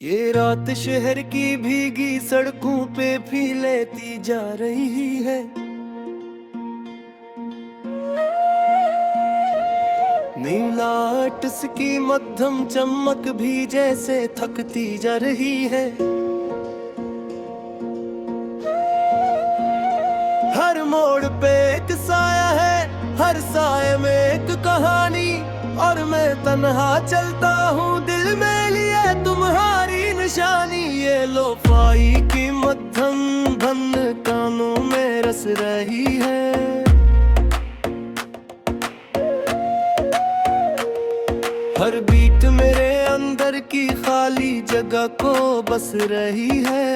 ये रात शहर की भीगी सड़कों पे भी लेती जा रही है। नीलाट की मध्यम चमक भी जैसे थकती जा रही है। हर मोड़ पे एक साया है, हर साए में एक कहानी, और मैं तन्हा चलता हूँ दिल में लिए तुम्हारी निशानी। ये लोफाई की मध्यम धन कानों में रस रही है। हर बीट मेरे अंदर की खाली जगह को बस रही है।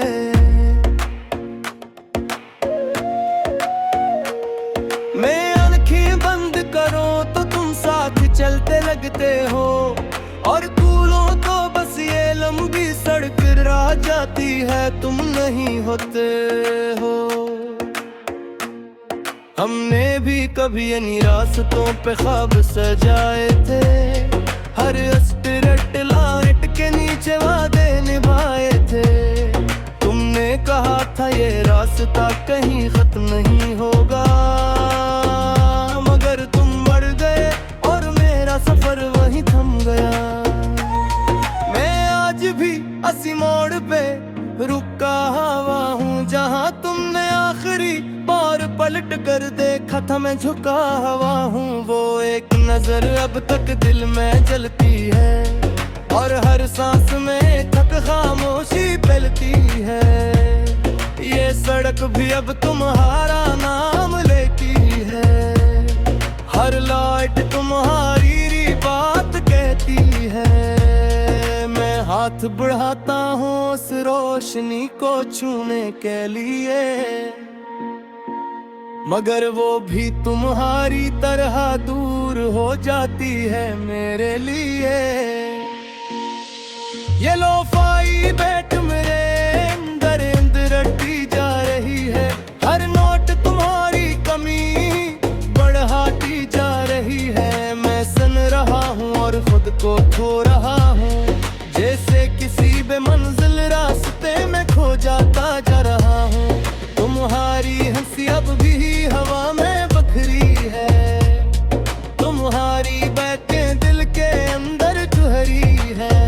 मैं आंखें बंद करो तो तुम साथ चलते लगते हो, और भूलो तो बस ये लंबी सड़क राह जाती है, तुम नहीं होते हो। हमने भी कभी इन रास्तों पे ख्वाब सजाए थे, हर स्ट्रीट लाइट के नीचे वादे निभाए थे। तुमने कहा था ये रास्ता कहीं खत्म नहीं होगा, मगर तुम मर गए और मेरा सफर वहीं थम गया। मैं आज भी इसी मोड़ पे रुका हुआ हूँ, जहाँ तुमने आखिरी बार पलट कर देखा था मैं झुका हुआ हूँ। वो एक नजर अब तक दिल में जलती है, और हर सांस में तक खामोशी फैलती है। ये सड़क भी अब तुम्हारा नाम लेती है, हर लाइट तुम्हारी बात कहती है। मैं हाथ बढ़ाता हूँ उस रोशनी को छूने के लिए, मगर वो भी तुम्हारी तरह दूर हो जाती है मेरे लिए। ये लोफाई बैठ मेरे अंदर रटती जा रही है, हर नोट तुम्हारी कमी बढ़ाती जा रही है। मैं सुन रहा हूँ और खुद को खो रहा हूँ, जैसे किसी बेमंजिल रास्ते में खो जाता जा रहा हूँ। तुम्हारी हंसी अब भी हवा में बखरी है, तुम्हारी बातें दिल के अंदर ठहरी है।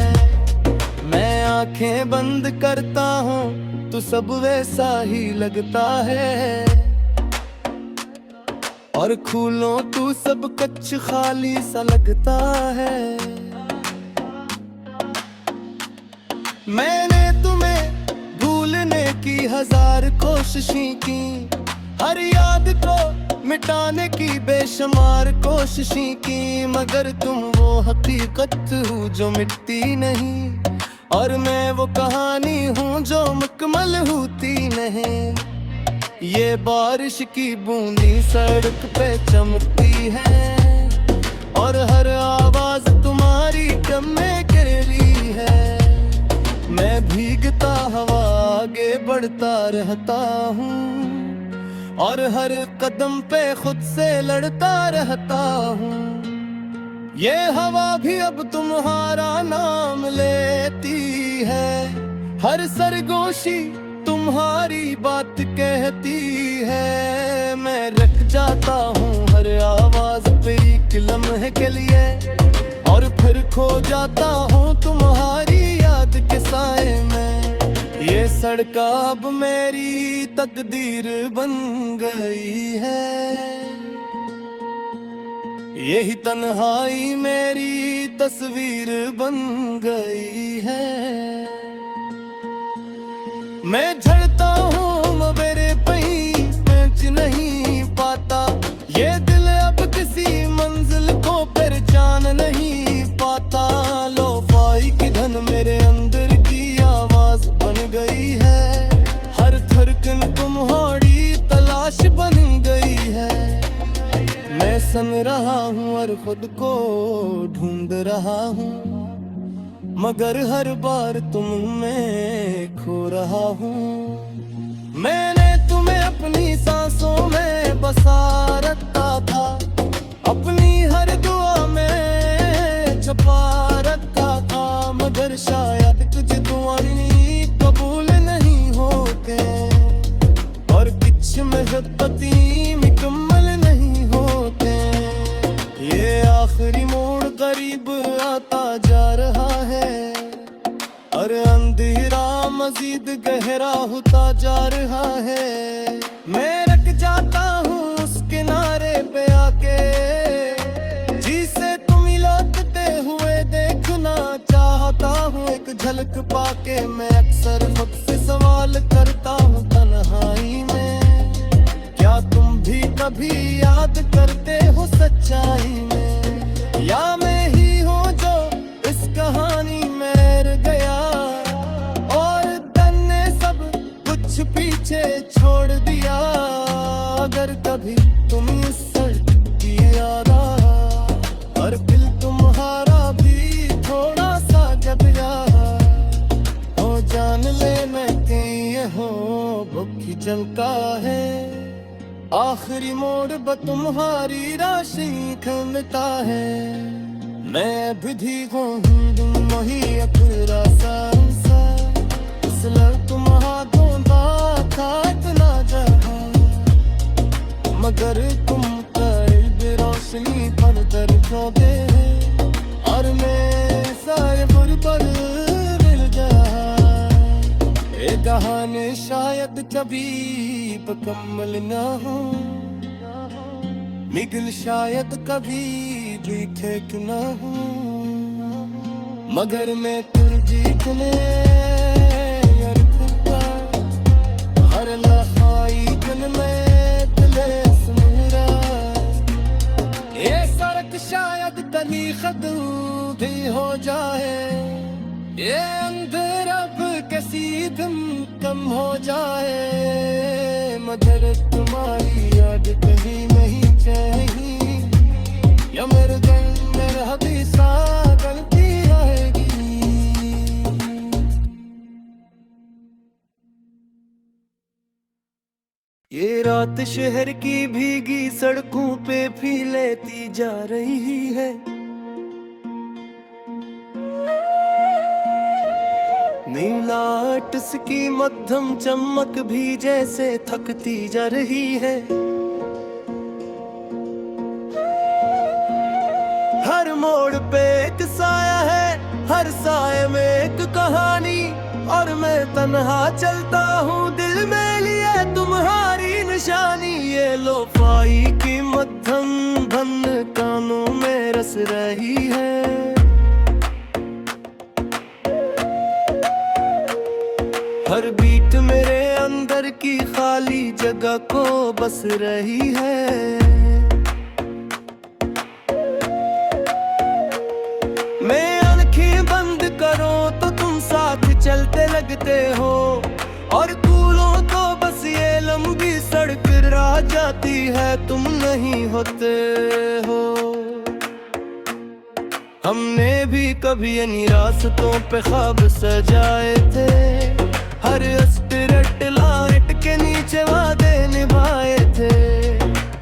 मैं आंखें बंद करता हूँ तो सब वैसा ही लगता है, और खोलो तू सब कुछ खाली सा लगता है। मैंने तुम्हें भूलने की हजार कोशिशें की, हर याद को मिटाने की बेशुमार कोशिशें की, मगर तुम वो हकीकत हो जो मिटती नहीं, और मैं वो कहानी हूँ जो मुकम्मल होती नहीं। ये बारिश की बूंदी सड़क पे चमकती है, और हर आवाज तुम्हारी कम में गिरी है। मैं भीगता हवा आगे बढ़ता रहता हूँ, और हर कदम पे खुद से लड़ता रहता हूँ। ये हवा भी अब तुम्हारा नाम लेती है, हर सरगोशी तुम्हारी बात कहती है। मैं रख जाता हूँ हर आवाज पे एक लम्हे के लिए, और फिर खो जाता हूँ तुम्हारी याद के साए में। ये सड़क अब मेरी तकदीर बन गई है, यही तन्हाई मेरी तस्वीर बन गई है। मैं झड़ता हूँ मेरे पही पहुंच नहीं पाता, ये दिल अब किसी मंजिल को पहचान नहीं पाता। लोफाई की धन मेरे अंदर की आवाज बन गई है, हर धड़कन तुम्हारी तलाश बन गई है। मैं सुन रहा हूँ और खुद को ढूंढ रहा हूँ, मगर हर बार तुम में खो रहा हूँ। मैंने तुम्हें अपनी सांसों में बसा रखा था, अपनी हर दुआ में छुपा रखा था, मगर शायद तुझे दुआ और अंधेरा मजीद गहरा होता जा रहा है। मैं रट जाता हूँ उस किनारे पे आके, जिसे तुम लौटते हुए देखना चाहता हूँ एक झलक पाके। मैं अक्सर खुद से सवाल करता हूँ तन्हाई में, क्या तुम भी कभी याद करते हो सच्चाई में, या मैं ही हूँ जो इस कहानी में रह गया और तन्ने सब कुछ पीछे छोड़ दिया। अगर कभी तुम इस सड़क की याद आया और दिल तुम्हारा भी थोड़ा सा जग गया, तो जान लेना कि ये हो भूखी चलता है। आखिरी मोड़ पर तुम्हारी राशि खंडता है। मैं विधि को हूँ वही अकुरा सा इसलिए तुम्हारा धोंदा था इतना जहा, मगर तुम करीब रोशनी पर दर्द दे और मैं सारे पर मिल जा। ये कहानी शायद कभी मुकम्मल ना हो, मिगल शायद कभी भी ठीक ना हो, मगर मैं तुझे हर लखाई दिन में दिले सुनरा। ये सड़क शायद तनी खत्म भी हो जाए, ये अंधेरा किसी दिन कम हो जाए, मगर तुम्हारी याद कहीं नहीं चाहिए, या मेरे दिल में रहती सा गलती आएगी। ये रात शहर की भीगी सड़कों पे भी लेती जा रही है, नीलाट की मध्यम चमक भी जैसे थकती जा रही है। हर मोड़ पे एक साया है, हर साए में एक कहानी, और मैं तन्हा चलता हूँ दिल में लिए तुम्हारी निशानी। ये लोफाई की मध्यम धन कानों में रस रही है, हर बीट मेरे अंदर की खाली जगह को बस रही है। मैं आंखें बंद करूं तो तुम साथ चलते लगते हो, और कूलों तो बस ये लंबी सड़क रह जाती है, तुम नहीं होते हो। हमने भी कभी इन रास्तों पे ख्वाब सजाए थे, हर स्ट्रीट लाइट के नीचे वादे निभाए थे।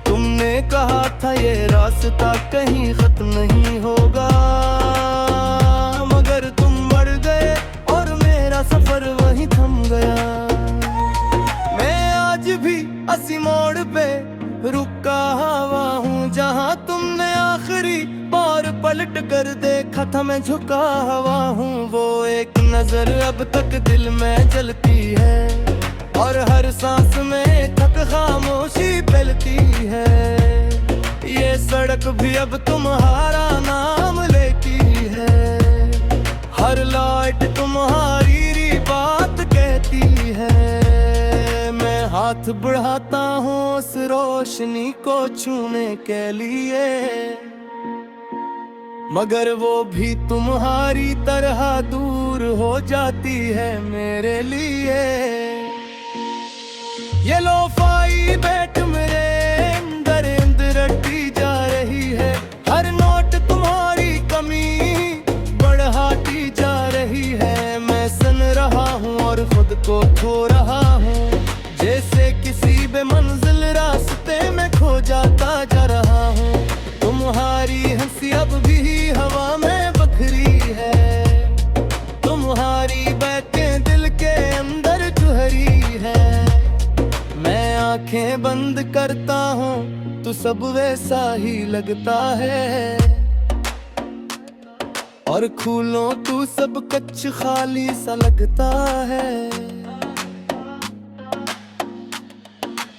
तुमने कहा था ये रास्ता कहीं खत्म नहीं होगा, मगर तुम मर गए और मेरा सफर वहीं थम गया। मैं आज भी इसी मोड़ पे रुका हुआ हूँ, जहाँ तुमने आखिरी बार पलट कर देखा था मैं झुका हुआ हूँ। वो एक नजर अब तक दिल में जलती है, और हर सांस में तक खामोशी फैलती है। ये सड़क भी अब तुम्हारा नाम लेती है, हर लाइट तुम्हारी बात कहती है। मैं हाथ बढ़ाता हूँ उस रोशनी को छूने के लिए, मगर वो भी तुम्हारी तरह दूर हो जाती है मेरे लिए। ये लोफाई बैठ मेरे अंदर रटी जा रही है, हर नोट तुम्हारी कमी बढ़ाती जा रही है। मैं सुन रहा हूँ और खुद को खो रहा हूँ, जैसे किसी बेमंजिल रास्ते में खो जाता जा रहा हूँ। तुम्हारी हंसी अब भी हवा में बखरी है, तुम्हारी बातें दिल के अंदर चुहरी है। मैं आंखें बंद करता हूँ तो सब वैसा ही लगता है, और खूलों तू सब कच्छ खाली सा लगता है।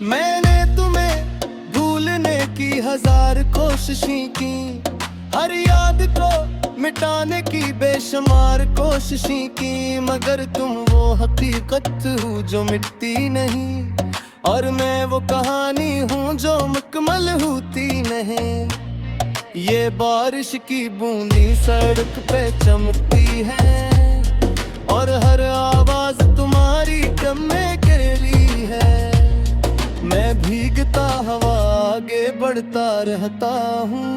मैंने तुम्हें भूलने की हजार कोशिशें की, हर याद को मिटाने की बेशुमार कोशिशें की, मगर तुम वो हकीकत हो जो मिटती नहीं, और मैं वो कहानी हूँ जो मुकम्मल होती नहीं। ये बारिश की बूंदी सड़क पे चमकती है, और हर आवाज तुम्हारी गम में गिरली है। मैं भीगता हवा आगे बढ़ता रहता हूँ,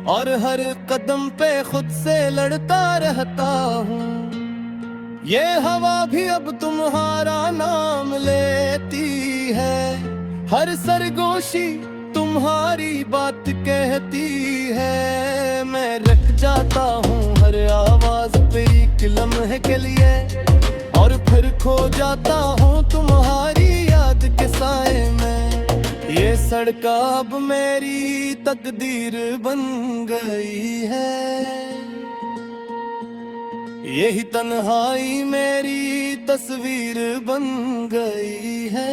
और हर कदम पे खुद से लड़ता रहता हूँ। ये हवा भी अब तुम्हारा नाम लेती है, हर सरगोशी तुम्हारी बात कहती है। मैं रख जाता हूँ हर आवाज पे एक लम्हे के लिए, और फिर खो जाता हूँ तुम्हारी याद के साए में। ये सड़क अब मेरी तकदीर बन गई है, यही तन्हाई मेरी तस्वीर बन गई है।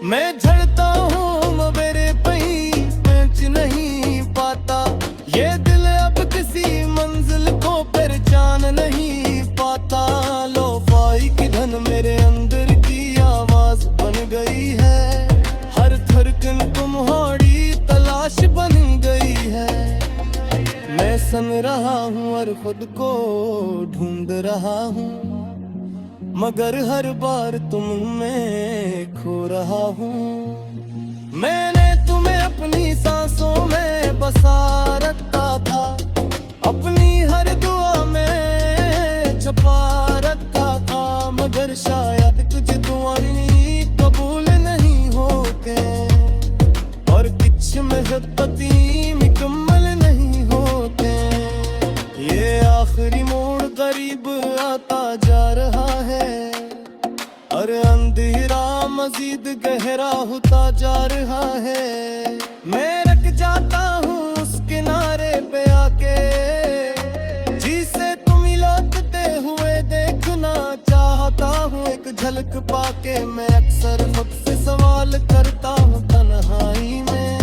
मैं झड़ता हूँ मेरे पहीं पहुंच नहीं पाता, ये दिल अब किसी मंजिल को पहचान नहीं पाता। लोफाई की धन मेरे अंदर की आवाज बन गई है, हर धड़कन तुम्हारी तलाश बन गई है। मैं सन रहा हूँ और खुद को ढूंढ रहा हूँ, मगर हर बार तुम में खो रहा हूँ। मैंने तुम्हें अपनी सांसों में बसा रखा था, अपनी हर दुआ में छुपा रखा था, मगर शायद तुझे दुआएं कबूल नहीं होते, और कुछ महबती मुकम्मल नहीं होते। ये आखिरी मोड़ करीब आता जा रहा है, और अंधेरा मजीद गहरा होता जा रहा है। मैं रख जाता हूँ उस किनारे पे आके, जिसे तुम लौटते हुए देखना चाहता हूँ एक झलक पाके। मैं अक्सर खुद से सवाल करता हूँ तन्हाई में,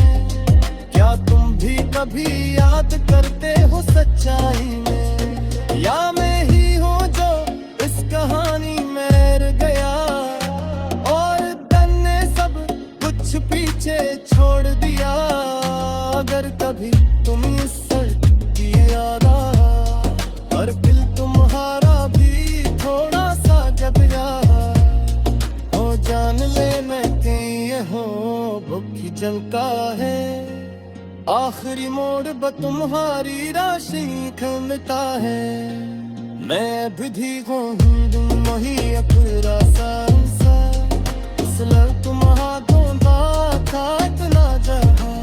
क्या तुम भी कभी याद करते हो सच्चाई में, या मैं ही हूँ जो इस कहानी में रह गया, और धन ने सब कुछ पीछे छोड़ दिया। अगर कभी तुम इस सड़क की याद आया, और दिल तुम्हारा भी थोड़ा सा घबरा, हो जान ले मैं कहीं हो भूखी जलता है। आखिरी मोड़ ब तुम्हारी राशि खंडता है, मैं विधि हूँ तुम वही अपना सांसा, इसलिए तुम हाथों था इतना जहाँ,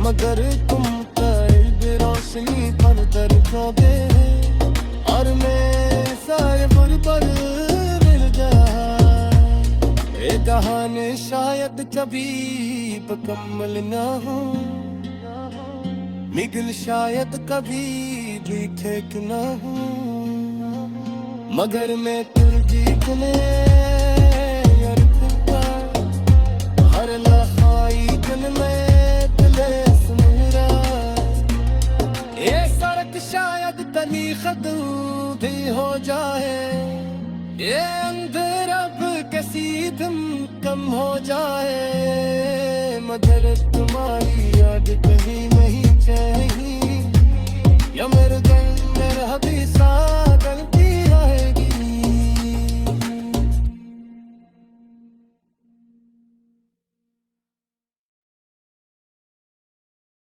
मगर तुम करीब रोशनी पर दर्द दे, और मैं सारे पर मिल जा। ये कहानी शायद कभी मुकम्मल ना हो, मिगल शायद कभी भी ठीक ना हो, मगर मैं तुर्जीक में हर लहाई दिल में दिले सुनरा। ये सड़क शायद तनी खत्म भी हो जाए, ये अंधेरा किसी दिन कम हो जाए, मगर तुम्हारी याद कहीं नहीं चाहिए, या मेरे